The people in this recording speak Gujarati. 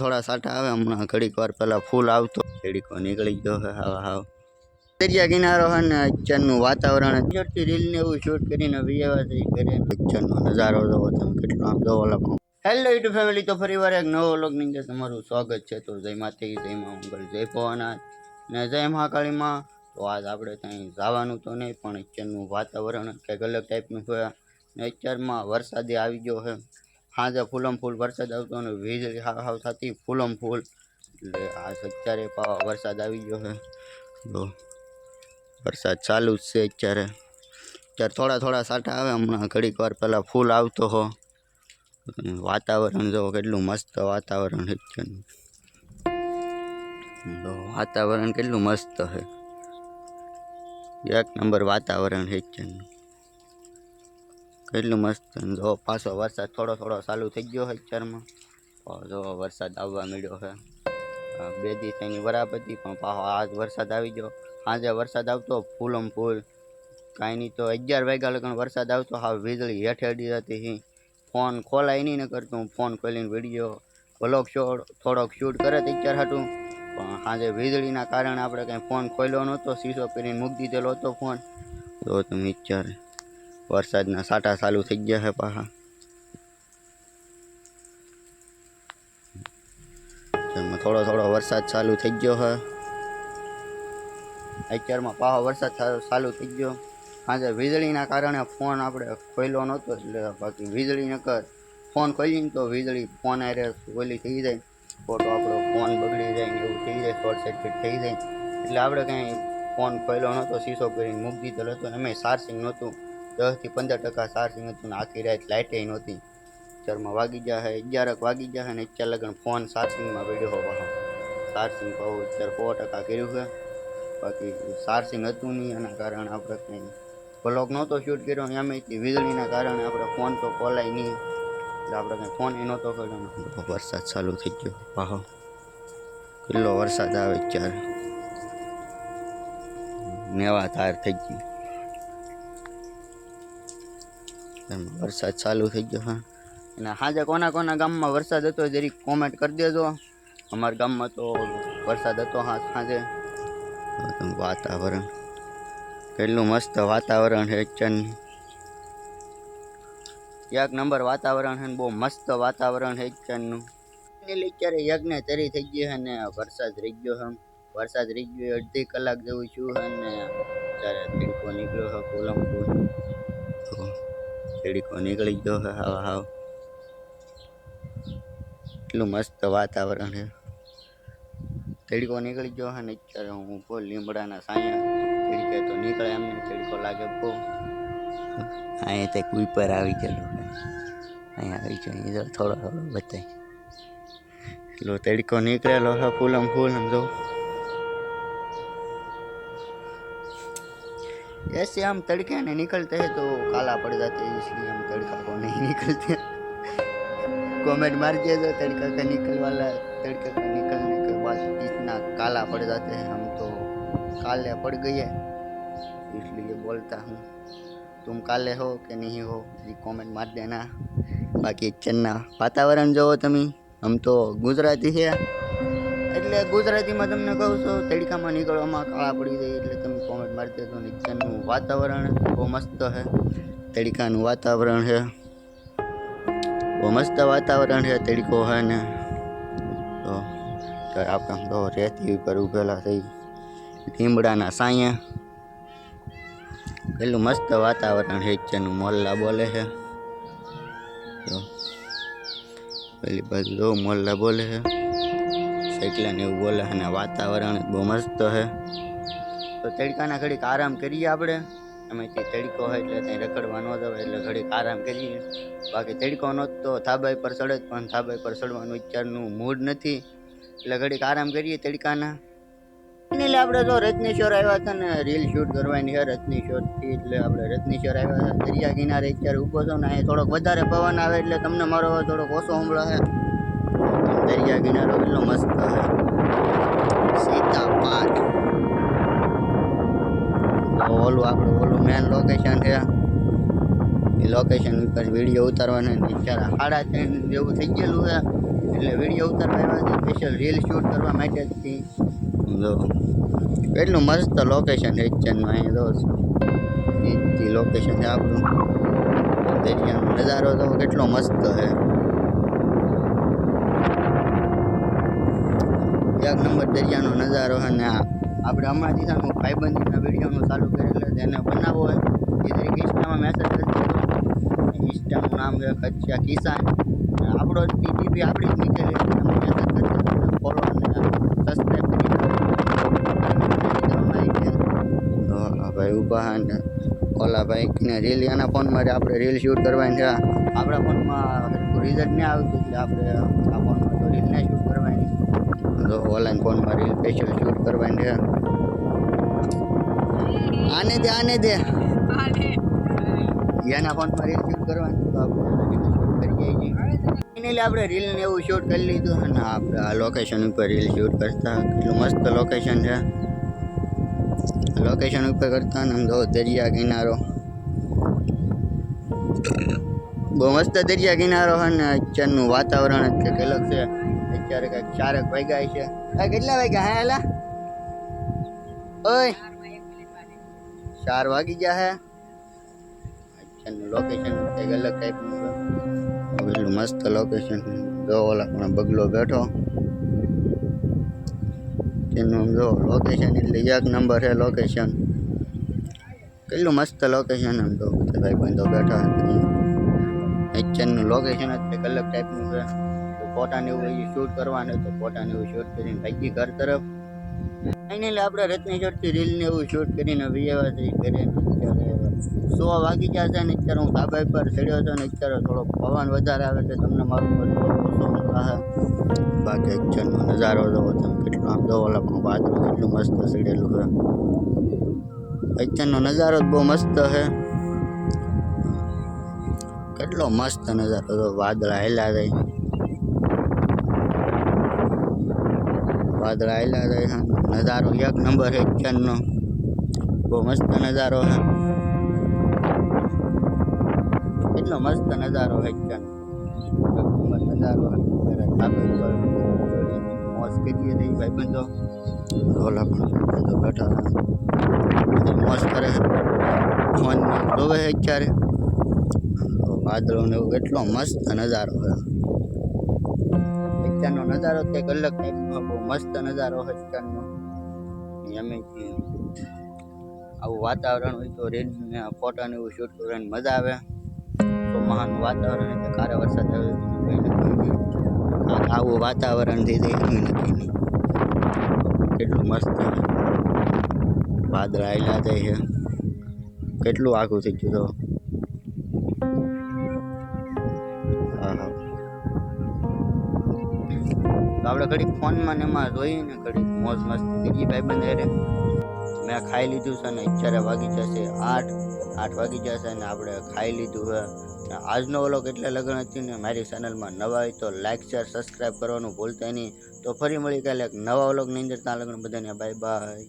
થોડા સાટા આવે હમણાં ઘડીક વાર પહેલા ફૂલ આવતો ઘડીકો નીકળી ગયો હે હાવ દરિયા કિનારો હે ને અત્યારનું વાતાવરણ અત્યારથી રીલ ને એવું શૂટ કરીને વિયેવાથી કરે અત્યારનો નજારો જોવો તમે કેટલો આમ જોવો લાગો. હેલો યુટ્યુબ ફેમિલી, તો ફરી વાર એક નવો વ્લોગની અંદર તમારું સ્વાગત છે. તો જય માતાજી, જય મા મંગલ, જય ભવાનાથ ને જય મહાકાળીમાં. તો આજ આપણે ત્યાં જવાનું તો નહીં, પણ અત્યારનું વાતાવરણ કંઈક અલગ ટાઈપનું છે ને અત્યારમાં વરસાદી આવી ગયો છે. હાજે ફૂલમ ફૂલ વરસાદ આવતો અને વીજળી હાવ થતી ફૂલમ ફૂલ, એટલે આ અત્યારે વરસાદ આવી ગયો છે. તો વરસાદ ચાલુ જ છે અત્યારે થોડા થોડા સાટા આવે હમણાં ઘડીક વાર પહેલાં ફૂલ આવતો હો. વાતાવરણ જો કેટલું મસ્ત વાતાવરણ છે અત્યારનું. તો વાતાવરણ કેટલું મસ્ત છે, એક નંબર વાતાવરણ છે અત્યારનું, કેટલું મસ્ત. જો પાછો વરસાદ થોડો થોડો ચાલુ થઈ ગયો છે અત્યારમાં. જો વરસાદ આવવા મળ્યો છે. 2 દિવસ એની બરાબર હતી, પણ પાછો આજ વરસાદ આવી ગયો. સાંજે વરસાદ આવતો ફૂલમ ફૂલ, કાંઈ નહીં તો 11 વાગ્યા લગન વરસાદ આવતો. હા વીજળી હેઠે અડી જતી. ફોન ખોલાય નહીં, ન કરતો હું ફોન ખોલીને વિડીયો વ્લોગ થોડોક શૂટ કરે અત્યારે હાટું, પણ સાંજે વીજળીના કારણે આપણે કંઈ ફોન ખોલ્યો નહોતો, શીશો કરીને મૂકી દીધેલો હતો ફોન. તો તમે અત્યારે વરસાદના સાટા ચાલુ થઈ ગયા છે પાછા. થોડો થોડો વરસાદ ચાલુ થઈ ગયો છે અત્યારમાં. પાછો વરસાદ ચાલુ થઈ ગયો. સાંજે વીજળીના કારણે ફોન આપણે ખોલ્યો નહોતો, એટલે બાકી વીજળી નકર ફોન ખોલીને તો વીજળી ફોન આરે ઓલી થઈ જાય, ફોટો આપણો ફોન બગડી જાય ને એવું થઈ જાય, શોર્ટ સર્કિટ થઈ જાય. એટલે આપણે કંઈ ફોન ખોલ્યો નહોતો, શીશો કરીને મૂકી દીધેલો હતો. એમાં ચાર્જિંગ નહોતું, 10 થી 15% ચાર્જિંગ હતું ને આખી રાત લાઇટે નહોતી. અત્યારમાં વાગી ગયા છે 11 વાગી ગયા છે ને અત્યારે લગન ફોન ચાર્જિંગમાં પડ્યો પાછો. ચાર્જિંગ પાછું અત્યારે 100% કર્યું છે, બાકી ચાર્જિંગ હતું નહીં, એના કારણે આપણે કંઈ વ્લોગ નહોતો શૂટ કર્યો. એમાંથી વીજળીના કારણે આપણે ફોન તો ખોલાય નહીં, એટલે આપણે કંઈ ફોન એ નહોતો કર્યો. વરસાદ ચાલુ થઈ ગયો પાછો, કેટલો વરસાદ આવે અત્યારે, મેવા તાર થઈ ગઈ. વરસાદ ચાલુ થઈ ગયો હા. અને સાંજે કોના કોના ગામમાં વરસાદ હતો જરીક કોમેન્ટ કરી દેજો. અમારા ગામમાં તો વરસાદ હતો સાંજે. વાતાવરણ કેટલું મસ્ત વાતાવરણ છે અત્યારનું, એક નંબર વાતાવરણ છે ને બહુ મસ્ત વાતાવરણ છે અત્યારનું. અત્યારે યજ્ઞ તરી થઈ ગઈ છે ને વરસાદ રહી ગયો છે. વરસાદ રહી ગયો 1.5 કલાક જેવું છું અને અત્યારે તડકો નીકળ્યો છે ફૂલમ ફૂલ. તડકો નીકળી ગયો છે હાવ. એટલું મસ્ત વાતાવરણ છે. તડકો નીકળી ગયો છે ને અત્યારે હું બહુ લીમડાના સાયા તડકે તો નીકળે એમને તડકો લાગે બહુ. અહીંયા તે કુઈપર આવી ગયેલું છે, અહીંયા આવી ગયો થોડો થોડો બતાય એટલો તડકો નીકળેલો છે ફૂલમ ફૂલ. સમજો ऐसे हम तड़के नहीं निकलते हैं तो काला पड़ जाते हैं, इसलिए हम तड़का को नहीं निकलते. कमेंट मार दिया जो तड़का का निकल वाला, तड़के का निकलने के बाद इतना काला पड़ जाते हैं, हम तो काले पड़ गए इसलिए बोलता हूँ. तुम काले हो कि नहीं हो ये कमेंट मार देना. बाकी चन्ना वातावरण जो તમે આમ તો ગુજરાતી છે એટલે ગુજરાતીમાં તમને કહું છું તડકામાં નીકળવામાં કાળા પડી જાય, એટલે તમે કોમેન્ટ મારી દેજો. નીચેનું વાતાવરણ બહુ મસ્ત છે, તડકાનું વાતાવરણ છે બહુ મસ્ત વાતાવરણ છે, તડકો છે ને. તો આપણે તો રેતી ઉપર ઊભેલા થઈ લીમડાના સાયા, કેટલું મસ્ત વાતાવરણ છે અત્યારનું. મોલ્લા બોલે છે, તો પેલી બાજુ જો મોલ્લા બોલે છે, સાયકલા ને એવું બોલે અને વાતાવરણ બહુ મસ્ત છે. તો તડકાના ઘડીક આરામ કરીએ આપણે. એમાંથી તડકો હોય એટલે ત્યાં રખડવા ન જવાય, એટલે ઘડીક આરામ કરીએ. બાકી તડકો નહોતો તો ધાબા પર ચડે, પણ ધાબા પર ચડવાનું અત્યારનું મૂડ નથી, એટલે ઘડીક આરામ કરીએ તડકાના. એટલે આપણે તો રત્નેશ્વર આવ્યા હતા ને રીલ શૂટ કરવાની છે રત્નેશ્વરથી, એટલે આપણે રત્નેશ્વર આવ્યા હતા દરિયા કિનારે. અત્યારે ઊભો છો ને અહીંયા થોડોક વધારે પવન આવે એટલે તમને મારો થોડોક ઓછો સંભળાશે. દરિયા કિનારો કેટલો મસ્ત છે, સીતા પાટ. ઓલું આપણું ઓલું મેન લોકેશન છે, એ લોકેશન ઉપર વિડીયો ઉતારવાનો. અત્યારે 3:30 જેવું થઈ ગયેલું છે, એટલે વિડીયો ઉતારવા આવ્યા છે, સ્પેશિયલ રીલ શૂટ કરવા માટે જ થી. જો કેટલું મસ્ત લોકેશન છે કિચનમાં. અહીં જો લોકેશન છે આપણું. દરિયાનો નજારો તો કેટલો મસ્ત છે, એક નંબર દરિયાનો નજારો છે. ને આપણે હમણાં દિશાનું ભાઈબંધીના વિડીયોનું ચાલુ કરેલું છે, એને બનાવવો હોય એ તરીકે ઇન્સ્ટામાં મેસેજ કરી દેજો. ઇન્સ્ટાનું નામ છે કચ્છા કિસાન. આપણો ટીટીપી આપણી જ નીચે મેસેજ કરી દેજો, ફોલો અને સબસ્ક્રાઈબ કરી દેજો. ભાઈ ઊભા ને ઓલા ભાઈને રીલ એના ફોનમાં આપણે રીલ શૂટ કરવાની છે. આપણા ફોનમાં રિઝલ્ટ નહીં આવતું એટલે આપણે આ ફોનમાં તો રીલ નહીં શૂટ કરવાની. તો ઓનલાઈન ફોનમાં રીલ સ્પેશિયલ શૂટ કરવાની છે. આને દે એના ફોનમાં રીલ શૂટ કરવાની, તો આપણે શૂટ કરી જઈએ છીએ. એટલે આપણે રીલ ને એવું શૂટ કરી લીધું અને આપણે આ લોકેશન ઉપર રીલ શૂટ કરતા. કેટલું મસ્ત લોકેશન છે. લોકેશન ઉપર કરતા ને જો દરિયા કિનારો, બહુ મસ્ત દરિયા કિનારો છે. ને અત્યારનું વાતાવરણ જ કંઈક અલગ છે. અત્યારે કંઈક 4 વાગ્યા છે. કેટલા વાગ્યા? હા એલા ઓય 4 વાગી ગયા હે. અત્યારનું લોકેશન કંઈક અલગ ટાઈપનું છે. કેટલું મસ્ત લોકેશન. જો ઓલા પણ બગલો બેઠો. તેનું જો લોકેશન એટલે એક નંબર છે લોકેશન. કેટલું મસ્ત લોકેશન. આમ તો ભાઈ બંધો બેઠા. અત્યારનું લોકેશન જ કંઈક અલગ ટાઈપનું છે. ફોટાને એવું શૂટ કરવાનું તો ફોટાને એવું શૂટ કરીને ભાગી ઘર તરફ. ફાઇનલી આપણે રત્નેશ્વરથી રીલ ને એવું શૂટ કરીને વિયેવા થઈ ઘરે. અત્યારે 100 વાગી ગયા છે ને અત્યારે હું ધાબા પર ચડ્યો હતો ને અત્યારે થોડો પવન વધારે આવે એટલે તમને મારું ઓછો મળે. બાકી અત્યારનો નજારો જોવો તમે, કેટલો આમ જોવો ઓલા પણ વાદળું કેટલું મસ્ત ચડેલું છે. અત્યારનો નજારો જ બહુ મસ્ત છે. કેટલો મસ્ત નજારો તો વાદળા હેલા જાય, વાદળા હેલા જાય. નજારો એક નંબર છે અત્યારનો, બહુ મસ્ત નજારો છે. કેટલો મસ્ત નજારો છે અત્યારનો, નજારો મોજ કરીએ છીએ ભાઈબંધો. ઓલા પણ બેઠા મોજ કરે, ફોન જોવે છે અત્યારે. વાદળો ને એવું કેટલો મસ્ત નજારો છે. અત્યારનો નજારો કંઈક અલગ ટાઈપનો બહુ મસ્ત નજારો છે અત્યારનો. અમે આવું વાતાવરણ હોય તો રીલ ને ફોટા ને એવું શૂટ કરવાની મજા આવે. ચોમાસાનું વાતાવરણ એટલે કારે વરસાદ આવે આવું વાતાવરણ થઈ જાય એમ નક્કી નહીં. કેટલું મસ્ત વાદળા આવેલા જાય છે. કેટલું આખું થઈ ગયું તો આપણે ઘડીક ફોનમાં ને એમાં જોઈએ ને ઘડીક મોજ મસ્તી થઈ ભાઈબંધ હારે. મેં ખાઈ લીધું છે ને અત્યારે વાગી જશે 8 વાગી જશે ને આપણે ખાઈ લીધું છે. આજનો વ્લોગ એટલે લગન હતી ને મારી ચેનલમાં નવા હોય તો લાઈક શેર સબસ્ક્રાઈબ કરવાનું ભૂલતા નહીં. તો ફરી મળી કાલે એક નવા વ્લોગની અંદર. ત્યાં લગન બધાને બાય બાય.